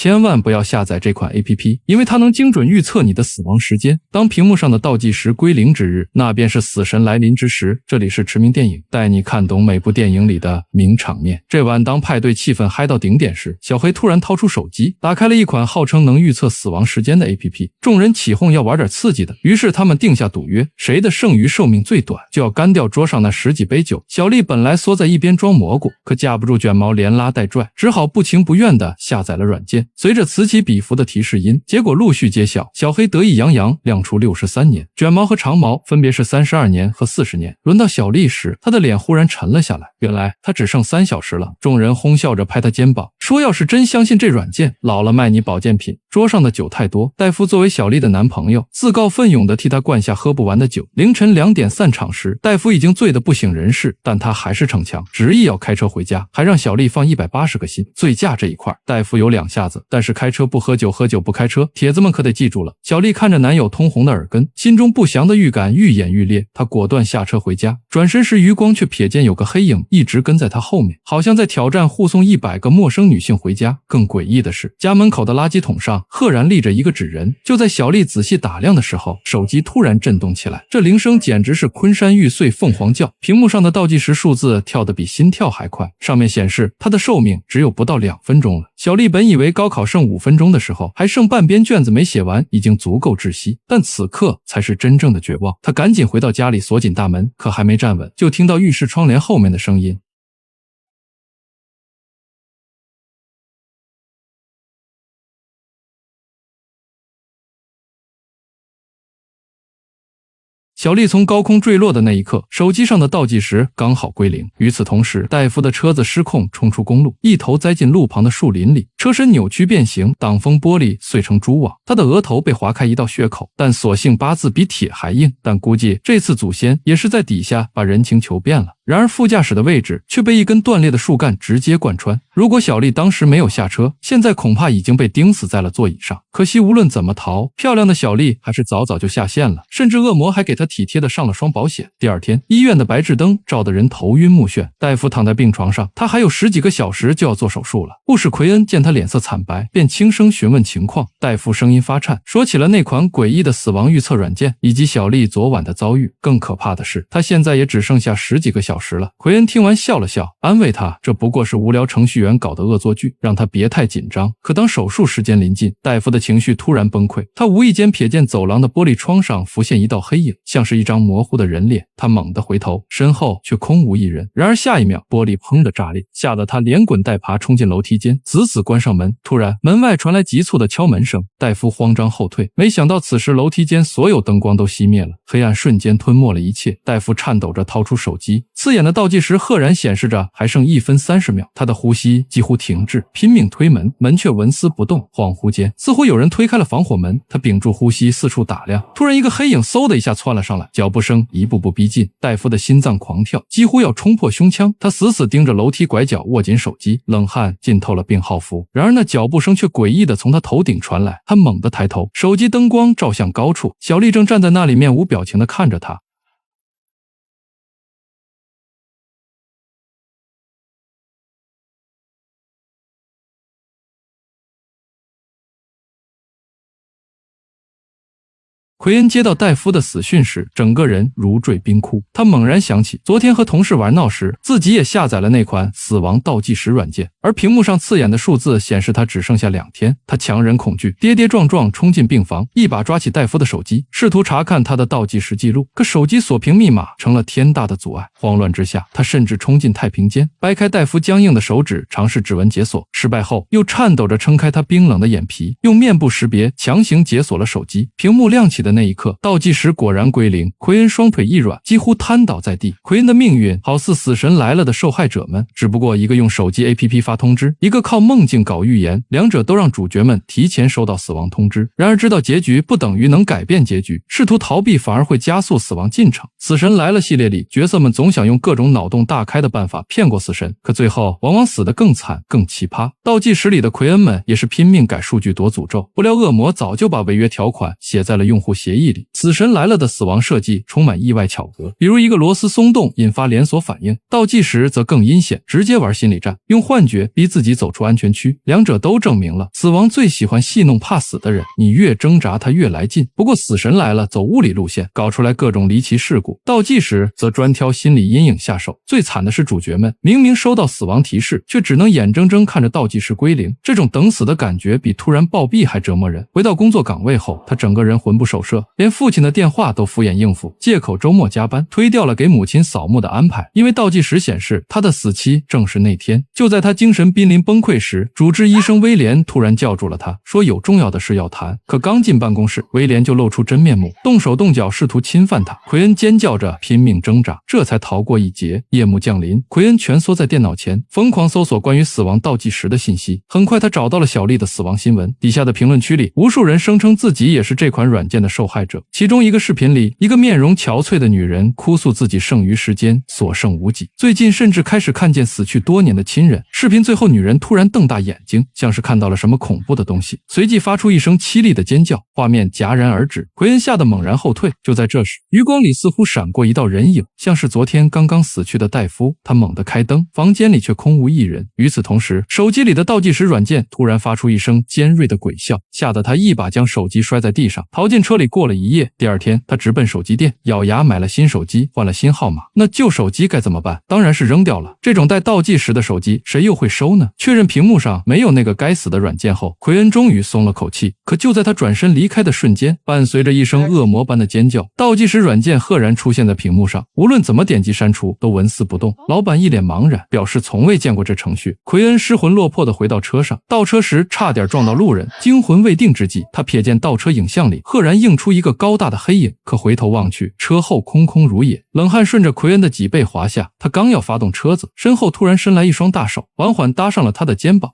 千万不要下载这款 APP， 因为它能精准预测你的死亡时间。当屏幕上的倒计时归零之日，那便是死神来临之时。这里是驰名电影，带你看懂每部电影里的名场面。这晚当派对气氛嗨到顶点时，小黑突然掏出手机，打开了一款号称能预测死亡时间的 APP。众人起哄要玩点刺激的，于是他们定下赌约，谁的剩余寿命最短，就要干掉桌上那10几杯酒。小丽本来缩在一边装蘑菇，可架不住卷毛连拉带拽，只好不情不愿地下载了软件。随着此起彼伏的提示音，结果陆续揭晓。小黑得意洋洋亮出63年，卷毛和长毛分别是32年和40年。轮到小丽时，她的脸忽然沉了下来，原来她只剩3小时了。众人哄笑着拍她肩膀，说要是真相信这软件，老了卖你保健品。桌上的酒太多，戴夫作为小丽的男朋友，自告奋勇地替她灌下喝不完的酒。凌晨2点散场时，戴夫已经醉得不省人事，但他还是逞强，执意要开车回家，还让小丽放180个心。醉驾这一块，戴夫有2下子，但是开车不喝酒，喝酒不开车，铁子们可得记住了。小丽看着男友通红的耳根，心中不祥的预感愈演愈烈，她果断下车回家。转身时，余光却瞥见有个黑影一直跟在她后面，好像在挑战护送100个陌生女性回家。更诡异的是，家门口的垃圾桶上赫然立着一个纸人。就在小丽仔细打量的时候，手机突然震动起来，这铃声简直是昆山玉碎凤凰叫。屏幕上的倒计时数字跳得比心跳还快，上面显示她的寿命只有不到2分钟了。小丽本以为高考剩5分钟的时候，还剩半边卷子没写完，已经足够窒息，但此刻才是真正的绝望。她赶紧回到家里锁紧大门，可还没站稳，就听到浴室窗帘后面的声音。小丽从高空坠落的那一刻，手机上的倒计时刚好归零。与此同时，戴夫的车子失控冲出公路，一头栽进路旁的树林里，车身扭曲变形，挡风玻璃碎成蛛网，他的额头被划开一道血口，但所幸8字比铁还硬，但估计这次祖先也是在底下把人情求遍了。然而副驾驶的位置却被一根断裂的树干直接贯穿，如果小丽当时没有下车，现在恐怕已经被钉死在了座椅上。可惜无论怎么逃，漂亮的小丽还是早早就下线了，甚至恶魔还给她体贴的上了双保险。第二天，医院的白炽灯照得人头晕目眩，戴夫躺在病床上，他还有10几个小时就要做手术了。护士奎恩见他脸色惨白，便轻声询问情况。戴夫声音发颤，说起了那款诡异的死亡预测软件以及小丽昨晚的遭遇。更可怕的是，他现在也只剩下10几个小时了。奎恩听完笑了笑，安慰他这不过是无聊程序员搞的恶作剧，让他别太紧张。可当手术时间临近，戴夫的情绪突然崩溃，他无意间瞥见走廊的玻璃窗上浮现一道黑影，像是一张模糊的人脸。他猛地回头，身后却空无一人。然而下一秒，玻璃砰的炸裂，吓得他连滚带爬冲进楼梯间，死死关上门。突然门外传来急促的敲门声，戴夫慌张后退，没想到此时楼梯间所有灯光都熄灭了，黑暗瞬间吞没了一切。戴夫颤抖着掏出手机，刺眼的倒计时赫然显示着还剩1分30秒，他的呼吸几乎停滞，拼命推门，门却纹丝不动。恍惚间，似乎有人推开了防火门，他屏住呼吸四处打量，突然一个黑影嗖的一下窜了上来，脚步声一步步逼近，戴夫的心脏狂跳，几乎要冲破胸腔。他死死盯着楼梯拐角，握紧手机，冷汗浸透了病号服。然而那脚步声却诡异的从他头顶传来，他猛地抬头，手机灯光照向高处，小丽正站在那里，面无表情的看着他。奎恩接到戴夫的死讯时，整个人如坠冰窟。他猛然想起昨天和同事玩闹时，自己也下载了那款死亡倒计时软件，而屏幕上刺眼的数字显示他只剩下2天。他强忍恐惧，跌跌撞撞冲进病房，一把抓起戴夫的手机，试图查看他的倒计时记录。可手机锁屏密码成了天大的阻碍。慌乱之下，他甚至冲进太平间，掰开戴夫僵硬的手指，尝试指纹解锁。失败后，又颤抖着撑开他冰冷的眼皮，用面部识别强行解锁了手机。屏幕亮起的那一刻，倒计时果然归零。奎恩双腿一软，几乎瘫倒在地。奎恩的命运好似死神来了的受害者们，只不过一个用手机 APP 发通知，一个靠梦境搞预言，两者都让主角们提前收到死亡通知。然而知道结局不等于能改变结局，试图逃避反而会加速死亡进程。死神来了系列里，角色们总想用各种脑洞大开的办法骗过死神，可最后往往死得更惨更奇葩。倒计时里的奎恩们也是拼命改数据躲诅咒，不料恶魔早就把违约条款写在了用户协议里。死神来了的死亡设计充满意外巧合，比如一个螺丝松动引发连锁反应，倒计时则更阴险，直接玩心理战，用幻觉逼自己走出安全区。两者都证明了死亡最喜欢戏弄怕死的人，你越挣扎他越来劲。不过死神来了走物理路线，搞出来各种离奇事故，倒计时则专挑心理阴影下手。最惨的是主角们明明收到死亡提示，却只能眼睁睁看着倒计时归零，这种等死的感觉比突然暴毙还折磨人。回到工作岗位后，他整个人魂不守舍，连父亲的电话都敷衍应付，借口周末加班，推掉了给母亲扫墓的安排。因为倒计时显示他的死期正是那天。就在他精神濒临崩溃时，主治医生威廉突然叫住了他，说有重要的事要谈。可刚进办公室，威廉就露出真面目，动手动脚试图侵犯他。奎恩尖叫着拼命挣扎，这才逃过一劫。夜幕降临，奎恩蜷缩在电脑前，疯狂搜索关于死亡倒计时的信息。很快他找到了小丽的死亡新闻，底下的评论区里，无数人声称自己也是这款软件的受害者。其中一个视频里，一个面容憔悴的女人哭诉自己剩余时间所剩无几，最近甚至开始看见死去多年的亲人。视频最后，女人突然瞪大眼睛，像是看到了什么恐怖的东西，随即发出一声凄厉的尖叫，画面戛然而止。奎恩吓得猛然后退。就在这时，余光里似乎闪过一道人影，像是昨天刚刚死去的戴夫。他猛地开灯，房间里却空无一人。与此同时，手机里的倒计时软件突然发出一声尖锐的鬼笑，吓得他一把将手机摔在地上，逃进车里过了一夜。第二天，他直奔手机店，咬牙买了新手机，换了新号码。那旧手机该怎么办？当然是扔掉了。这种带倒计时的手机，谁又会收呢？确认屏幕上没有那个该死的软件后，奎恩终于松了口气。可就在他转身离开的瞬间，伴随着一声恶魔般的尖叫，倒计时软件赫然出现在屏幕上，无论怎么点击删除，都纹丝不动。老板一脸茫然，表示从未见过这程序。奎恩失魂落魄地回到车上，倒车时差点撞到路人，惊魂未定之际，他瞥见倒车影像里赫然映出一个高大的黑影，可回头望去，车后空空如也。冷汗顺着奎恩的脊背滑下，他刚要发动车子，身后突然伸来一双大手，缓缓搭上了他的肩膀。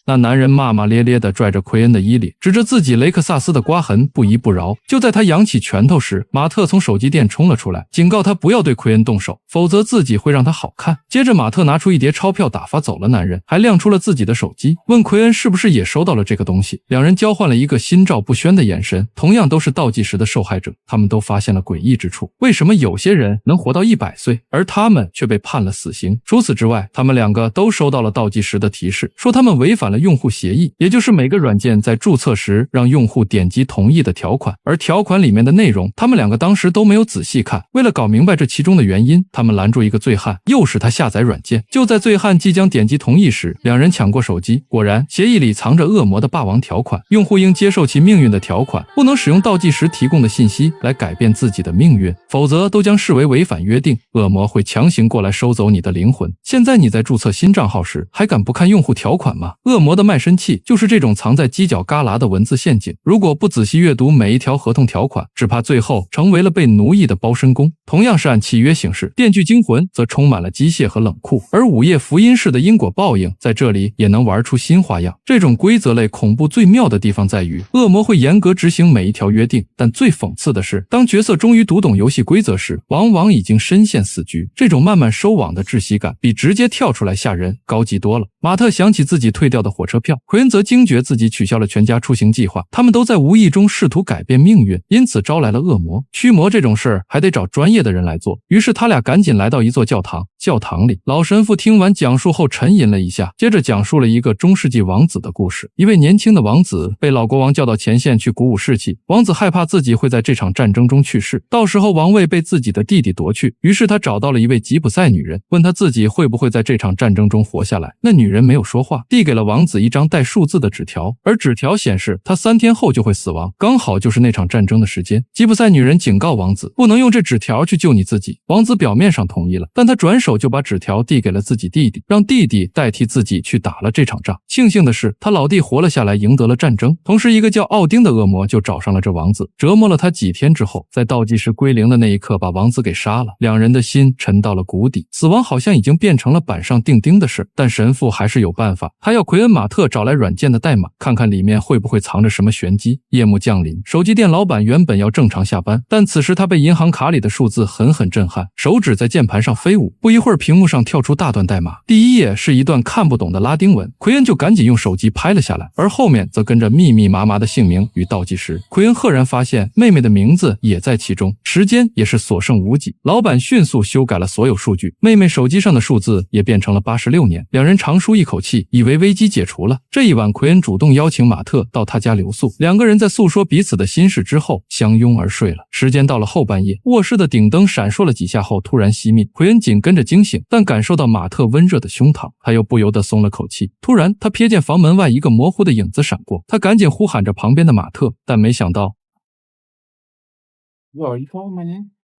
那男人骂骂咧咧地拽着奎恩的衣领，指着自己雷克萨斯的刮痕不依不饶。就在他扬起拳头时，马特从手机店冲了出来，警告他不要对奎恩动手，否则自己会让他好看。接着马特拿出一叠钞票打发走了男人，还亮出了自己的手机，问奎恩是不是也收到了这个东西。两人交换了一个心照不宣的眼神，同样都是倒计时的受害者，他们都发现了诡异之处。为什么有些人能活到100岁，而他们却被判了死刑？除此之外，他们两个都收到了倒计时的提示，说他们违反了用户协议，也就是每个软件在注册时让用户点击同意的条款，而条款里面的内容他们两个当时都没有仔细看。为了搞明白这其中的原因，他们拦住一个醉汉，诱使他下载软件。就在醉汉即将点击同意时，两人抢过手机，果然协议里藏着恶魔的霸王条款，用户应接受其命运的条款，不能使用倒计时提供的信息来改变自己的命运，否则都将视为违反约定，恶魔会强行过来收走你的灵魂。现在你在注册新账号时还敢不看用户条款吗？恶魔的卖身契就是这种藏在犄角旮旯的文字陷阱，如果不仔细阅读每一条合同条款，只怕最后成为了被奴役的包身工。同样是按契约行事，《电锯惊魂》则充满了机械和冷酷，而午夜福音式的因果报应在这里也能玩出新花样。这种规则类恐怖最妙的地方在于，恶魔会严格执行每一条约定，但最讽刺的是，当角色终于读懂游戏规则时，往往已经深陷死局。这种慢慢收网的窒息感，比直接跳出来吓人高级多了。马特想起自己退掉的火车票，奎恩则惊觉自己取消了全家出行计划。他们都在无意中试图改变命运，因此招来了恶魔。驱魔这种事儿还得找专业的人来做，于是他俩赶紧来到一座教堂。教堂里，老神父听完讲述后沉吟了一下，接着讲述了一个中世纪王子的故事。一位年轻的王子被老国王叫到前线去鼓舞士气，王子害怕自己会在这场战争中去世，到时候王位被自己的弟弟夺去，于是他找到了一位吉普赛女人，问他自己会不会在这场战争中活下来。那女人没有说话，递给了王子一张带数字的纸条，而纸条显示他3天后就会死亡，刚好就是那场战争的时间。吉普赛女人警告王子，不能用这纸条去救你自己。王子表面上同意了，但他转手就把纸条递给了自己弟弟，让弟弟代替自己去打了这场仗。庆幸的是，他老弟活了下来，赢得了战争。同时，一个叫奥丁的恶魔就找上了这王子，折磨了他几天之后，在倒计时归零的那一刻把王子给杀了。两人的心沉到了谷底，死亡好像已经变成了板上钉钉的事，但神父还是有办法，他要奎恩·马特找来软件的代码，看看里面会不会藏着什么玄机。夜幕降临，手机店老板原本要正常下班，但此时他被银行卡里的数字狠狠震撼，手指在键盘上飞舞。不一会会儿，屏幕上跳出大段代码，第一页是一段看不懂的拉丁文，奎恩就赶紧用手机拍了下来，而后面则跟着密密麻麻的姓名与倒计时。奎恩赫然发现妹妹的名字也在其中，时间也是所剩无几。老板迅速修改了所有数据，妹妹手机上的数字也变成了86年。两人长舒一口气，以为危机解除了。这一晚，奎恩主动邀请马特到他家留宿，两个人在诉说彼此的心事之后相拥而睡了。时间到了后半夜，卧室的顶灯闪烁了几下后突然熄灭，奎恩紧跟着惊醒，但感受到马特温热的胸膛，他又不由得松了口气。突然他瞥见房门外一个模糊的影子闪过，他赶紧呼喊着旁边的马特，但没想到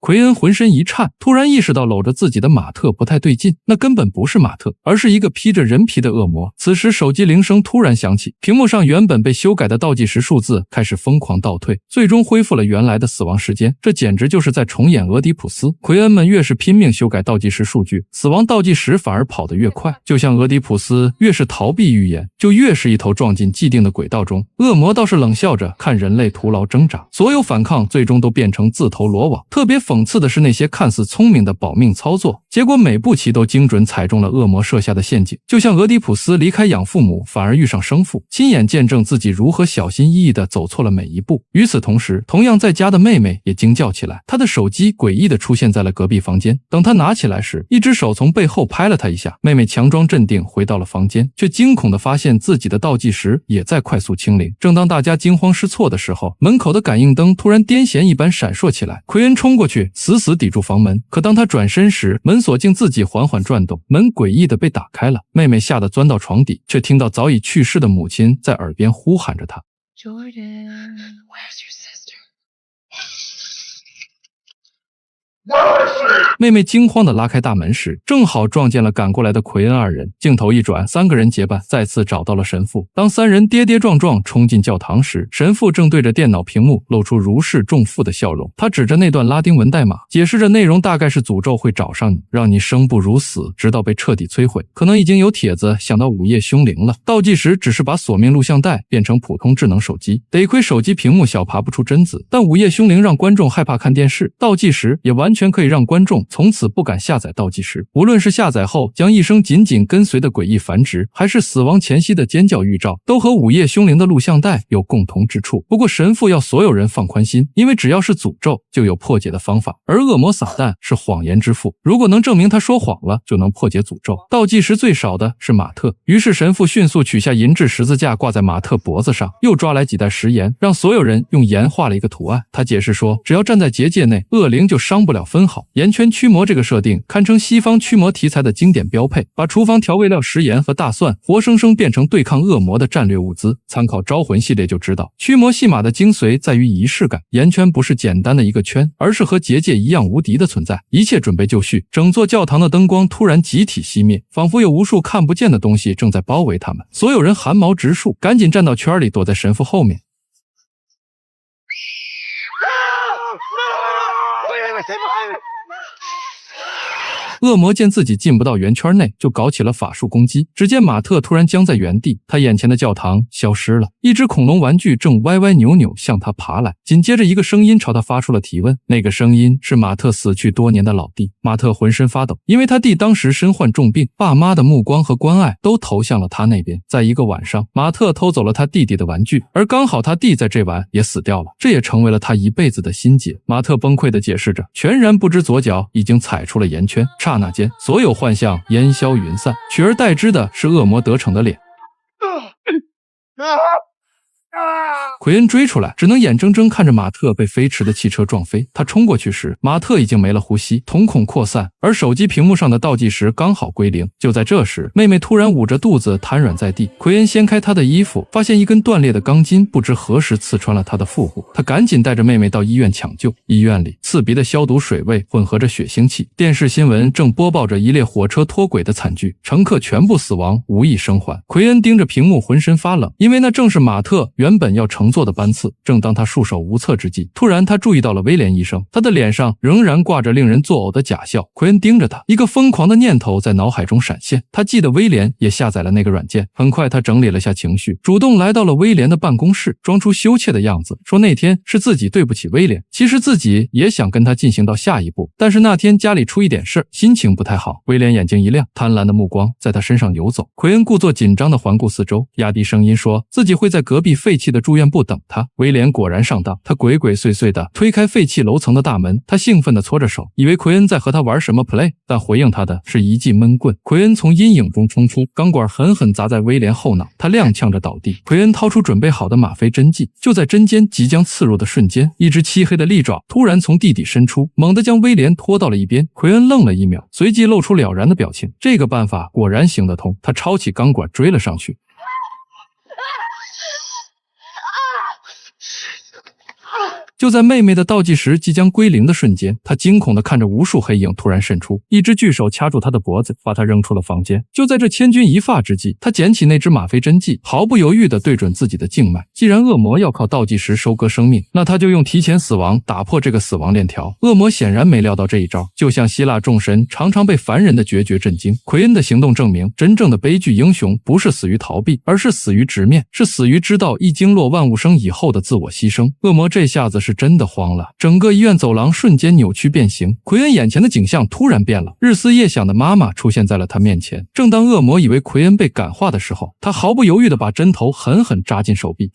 奎恩浑身一颤，突然意识到搂着自己的马特不太对劲，那根本不是马特，而是一个披着人皮的恶魔。此时手机铃声突然响起，屏幕上原本被修改的倒计时数字开始疯狂倒退，最终恢复了原来的死亡时间。这简直就是在重演俄狄浦斯。奎恩们越是拼命修改倒计时数据，死亡倒计时反而跑得越快，就像俄狄浦斯越是逃避预言，就越是一头撞进既定的轨道中。恶魔倒是冷笑着看人类徒劳挣扎，所有反抗最终都变成自投罗网。特别讽刺的是那些看似聪明的保命操作，结果每步棋都精准踩中了恶魔设下的陷阱。就像俄狄浦斯离开养父母，反而遇上生父，亲眼见证自己如何小心翼翼地走错了每一步。与此同时，同样在家的妹妹也惊叫起来，她的手机诡异地出现在了隔壁房间。等她拿起来时，一只手从背后拍了她一下。妹妹强装镇定回到了房间，却惊恐地发现自己的倒计时也在快速清零。正当大家惊慌失措的时候，门口的感应灯突然癫痫一般闪烁起来。奎恩冲过去死死抵住房门，可当他转身时，门锁竟自己缓缓转动，门诡异地被打开了。妹妹吓得钻到床底，却听到早已去世的母亲在耳边呼喊着她。Jordan, where's your sister? 妹妹惊慌地拉开大门时，正好撞见了赶过来的奎恩二人。镜头一转，三个人结伴再次找到了神父。当三人跌跌撞撞冲进教堂时，神父正对着电脑屏幕露出如释重负的笑容。他指着那段拉丁文代码，解释着内容大概是诅咒会找上你，让你生不如死，直到被彻底摧毁。可能已经有帖子想到午夜凶铃了。倒计时只是把索命录像带变成普通智能手机，得亏手机屏幕小爬不出贞子，但午夜凶铃让观众害怕看电视，倒计时也完全可以让观众从此不敢下载倒计时。无论是下载后将一生紧紧跟随的诡异繁殖，还是死亡前夕的尖叫预兆，都和午夜凶铃的录像带有共同之处。不过神父要所有人放宽心，因为只要是诅咒就有破解的方法，而恶魔撒旦是谎言之父，如果能证明他说谎了，就能破解诅咒。倒计时最少的是马特，于是神父迅速取下银质十字架挂在马特脖子上，又抓来几袋食盐，让所有人用盐画了一个图案。他解释说，只要站在结界内，恶灵就伤不了分毫。盐圈驱魔这个设定堪称西方驱魔题材的经典标配，把厨房调味料食盐和大蒜活生生变成对抗恶魔的战略物资。参考招魂系列就知道，驱魔戏码的精髓在于仪式感。盐圈不是简单的一个圈，而是和结界一样无敌的存在。一切准备就绪，整座教堂的灯光突然集体熄灭，仿佛有无数看不见的东西正在包围他们。所有人汗毛直竖，赶紧站到圈里，躲在神父后面。恶魔见自己进不到圆圈内，就搞起了法术攻击。只见马特突然僵在原地，他眼前的教堂消失了，一只恐龙玩具正歪歪扭扭向他爬来。紧接着一个声音朝他发出了提问，那个声音是马特死去多年的老弟。马特浑身发抖，因为他弟当时身患重病，爸妈的目光和关爱都投向了他那边。在一个晚上，马特偷走了他弟弟的玩具，而刚好他弟在这晚也死掉了，这也成为了他一辈子的心结。马特崩溃地解释着，全然不知左脚已经踩出了圆圈。刹那间，所有幻象烟消云散，取而代之的是恶魔得逞的脸。奎恩追出来，只能眼睁睁看着马特被飞驰的汽车撞飞。他冲过去时，马特已经没了呼吸，瞳孔扩散，而手机屏幕上的倒计时刚好归零。就在这时，妹妹突然捂着肚子瘫软在地。奎恩掀开她的衣服，发现一根断裂的钢筋不知何时刺穿了她的腹部。他赶紧带着妹妹到医院抢救。医院里，刺鼻的消毒水味混合着血腥气。电视新闻正播报着一列火车脱轨的惨剧，乘客全部死亡，无一生还。奎恩盯着屏幕，浑身发冷，因为那正是马特原本要乘坐的班次。正当他束手无策之际，突然他注意到了威廉医生，他的脸上仍然挂着令人作呕的假笑。奎恩盯着他，一个疯狂的念头在脑海中闪现，他记得威廉也下载了那个软件。很快他整理了下情绪，主动来到了威廉的办公室，装出羞怯的样子，说那天是自己对不起威廉，其实自己也想跟他进行到下一步，但是那天家里出一点事，心情不太好。威廉眼睛一亮，贪婪的目光在他身上游走。奎恩故作紧张地环顾四周，压低声音说自己会在隔壁废弃的住院部等他。威廉果然上当，他鬼鬼祟祟地推开废弃楼层的大门，他兴奋地搓着手，以为奎恩在和他玩什么 play， 但回应他的是一记闷棍。奎恩从阴影中冲出，钢管狠狠砸在威廉后脑，他踉跄着倒地。奎恩掏出准备好的吗啡针剂，就在针尖即将刺入的瞬间，一只漆黑的利爪突然从地底伸出，猛地将威廉拖到了一边。奎恩愣了一秒，随即露出了然的表情，这个办法果然行得通。他抄起钢管追了上去。就在妹妹的倒计时即将归零的瞬间，他惊恐地看着无数黑影突然渗出，一只巨手掐住他的脖子，把他扔出了房间。就在这千钧一发之际，他捡起那只吗啡针剂，毫不犹豫地对准自己的静脉。既然恶魔要靠倒计时收割生命，那他就用提前死亡打破这个死亡链条。恶魔显然没料到这一招，就像希腊众神常常被凡人的决绝震惊。奎恩的行动证明，真正的悲剧英雄不是死于逃避，而是死于直面，是死于知道一经落万物生以后的自我牺牲。恶魔这下子是真的慌了，整个医院走廊瞬间扭曲变形。奎恩眼前的景象突然变了，日思夜想的妈妈出现在了他面前。正当恶魔以为奎恩被感化的时候，他毫不犹豫地把针头狠狠扎进手臂。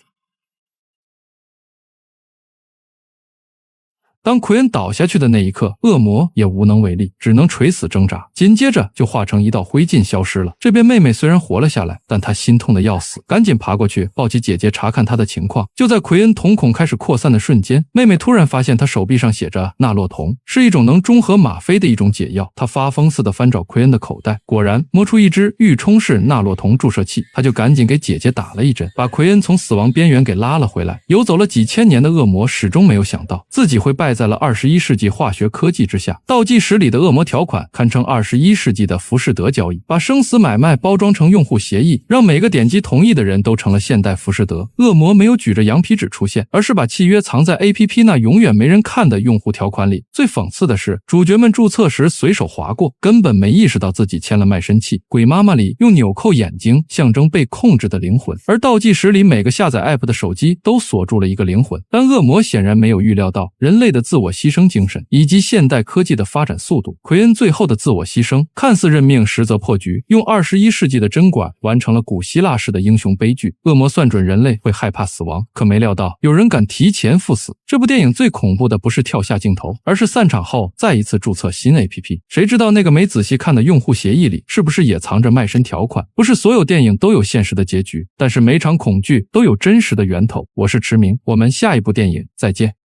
当奎恩倒下去的那一刻，恶魔也无能为力，只能垂死挣扎，紧接着就化成一道灰烬消失了。这边妹妹虽然活了下来，但她心痛的要死，赶紧爬过去抱起姐姐查看她的情况。就在奎恩瞳孔开始扩散的瞬间，妹妹突然发现她手臂上写着纳洛酮，是一种能中和吗啡的一种解药。她发疯似的翻找奎恩的口袋，果然摸出一支预充式纳洛酮注射器，她就赶紧给姐姐打了一针，把奎恩从死亡边缘给拉了回来。游走了几千年的恶魔始终没有想到自己会败在了21世纪化学科技之下。倒计时里的恶魔条款堪称21世纪的浮士德交易，把生死买卖包装成用户协议，让每个点击同意的人都成了现代浮士德。恶魔没有举着羊皮纸出现，而是把契约藏在 APP 那永远没人看的用户条款里。最讽刺的是，主角们注册时随手划过，根本没意识到自己签了卖身契。鬼妈妈里用纽扣眼睛象征被控制的灵魂，而倒计时里每个下载 app 的手机都锁住了一个灵魂。但恶魔显然没有预料到人类的自我牺牲精神以及现代科技的发展速度。奎恩最后的自我牺牲看似认命，实则破局，用21世纪的针管完成了古希腊式的英雄悲剧。恶魔算准人类会害怕死亡，可没料到有人敢提前赴死。这部电影最恐怖的不是跳下镜头，而是散场后再一次注册新 APP。 谁知道那个没仔细看的用户协议里是不是也藏着卖身条款？不是所有电影都有现实的结局，但是每场恐惧都有真实的源头。我是驰明，我们下一部电影再见。